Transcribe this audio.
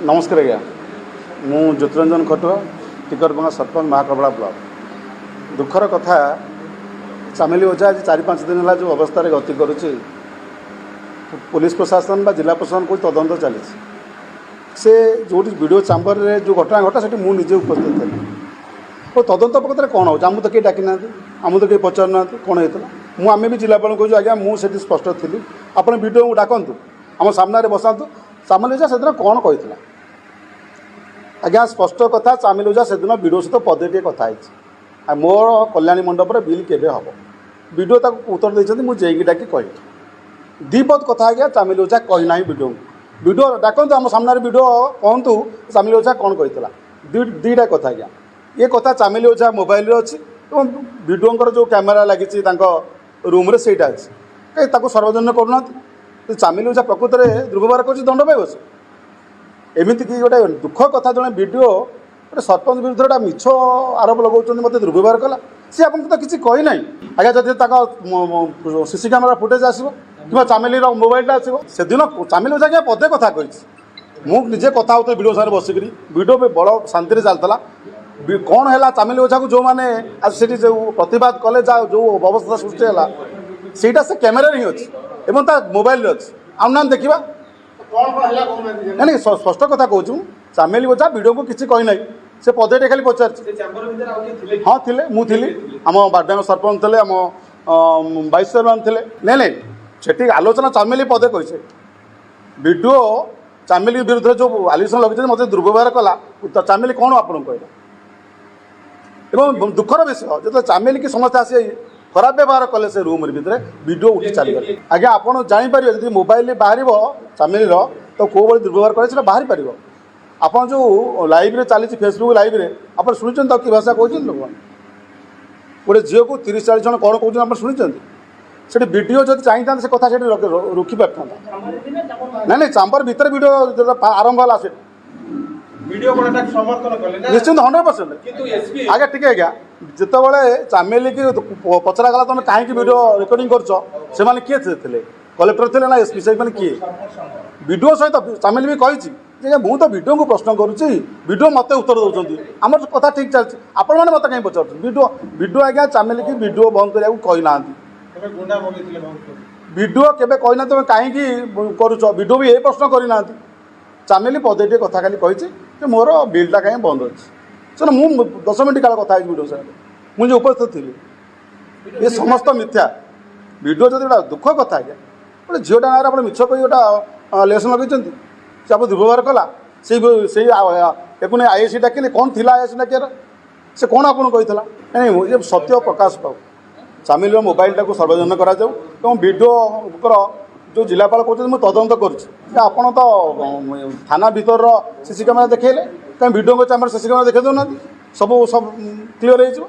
नमस्कार आज्ञा मु ज्योतिरंजन खटुआ टिकरभंगा सरपंच महाकबला ब्लॉक। दुखर कथा चामेली ओझा आज 4-5 दिन है जो अवस्था गति करुच्ची पुलिस प्रशासन बा जिला प्रशासन को तदंत चली से जो वीडियो चैम्बर रे जो घटना घटा से मुझे उपस्थित थी तो तदंत प्रकृत में कौन हो आमको तो कहीं डाकी ना आमको तो कहीं पचार ना कौन होता मुझे भी जिलापाल कहूँ आज्ञा मुझे स्पष्ट थी आप वीडियो को डाकतु आम सामने बसातु चामेली ओझा से दिन कौन कही आज्ञा स्पष्ट कथा चामेली ओझा से दिन वीडियो सहित पदे टे कथा मोर कल्याणी मंडप बिल केबे हम वीडियो तक उत्तर देते मुझे डाकी कही दीपद कथा आज्ञा चामेली ओझा कहना वीडियो डाकतु आम सामने वीडियो कहतु चामेली ओझा कौन कही दीटा कथा आज्ञा ये कथा चामेली ओझा मोबाइल अच्छी वीडियो जो कैमेरा लगी रूम से अच्छी कहीं सर्वजन करूना चामेली ओझा प्रकृत में दुर्व्यवहार कर दंड पाइब से एमती कि गोटे दुख कथा जड़े वीडियो गोटे सरपंच विरुद्ध गोटे मिछ आरोप लगा मत दुर्व्यवहार कला सी आपको तो किसी कही ना आज्ञा जब सीसी कैमेरा फुटेज आसो कि चामेली मोबाइलटा आसो से दिन चामेली ओझा क्या पदे कथा कही मुझे कथा होते वीडियो सारे बसिक वीडियो बड़ शांति चलता कौन है चामेली ओझा को जो मैंने आज से जो प्रतिवाद कले जो अवस्था सृष्टि है ସେଇଟା से कैमेरा ही अच्छी एवं मोबाइल अच्छी आम नाम देखा नहीं स्पष्ट कथा कहूँ चामेली ओझा वीडियो को किसी कही ना से पदेटे खाली पचार हाँ थे मुझे आम बारडांग सरपंच थे आम वाइस चेयरमैन थे नहीं से आलोचना चामेली पदे कही वीडियो चामेली विरुद्ध जो आलोचना लगे मत दुर्व्यवहार कला चामेली कौन आपको कहला एवं दुखर विषय जो चामेली की समस्या आसी खराब व्यवहार कले से रूम भितर वीडियो उठी चली आज्ञा आप जापर जब मोबाइल बाहर चामेली तो कौ भाई दुर्व्यवहार करे बाहरी पार आप जो लाइव चली फेसबुक लाइव आप शुणी कि भाषा कहते लोक गोटे झील को 30-40 जन कौन कहते आप शुणी से वीडियो जो चाहिए से कथा रोकी पार ना चांबर भीतर वीडियो आरंभ है से निश्चिंत 100% आज्ञा टी आज्ञा जितेबाला चामेली की पचरा गला तुम कहीं वीडियो रेकर्डिंग कर किए थे कलेक्टर थे ना एसपी से किए वीडियो सहित चामेली भी कही मुझे तो वीडियो को प्रश्न करुच्ची वीडियो मत उत्तर दौरान आम कथा ठीक चलती आपण मैंने मत कहीं पचार वीडियो आज्ञा चामेली की वीडियो बंद करने कहना वीडियो केवे कहना तुम कहीं करुच वीडियो भी ये प्रश्न करना चामेली पदे टे कथा खाली कही मोर बिलटा कहीं बंद अच्छी चलो मुझे 10 मिनट काल कथा वीडियो सारे मुझे उपस्थित थी ये समस्त मिथ्या वीडियो जो गोटा दुख कथा आज्ञा गोटे झीटा ना आप मिछ कही गोटा लेसन लगे से आप दुर्व्यवहार कला से आईएससी डाकिले कौन थी आईएससी डाकियार से कौन आपको कही नहीं ये सत्य प्रकाश पाऊ चामेली मोबाइलटा को सर्वजन कराऊ वीडियो जो जिलापाल कहते मुझे तदंत करुँच तो थाना भीतर सीसी कैमेरा देखले कहीं वीडियो को चैम्बर सीसी कैमेरा देखा देना सब क्लीयर हो।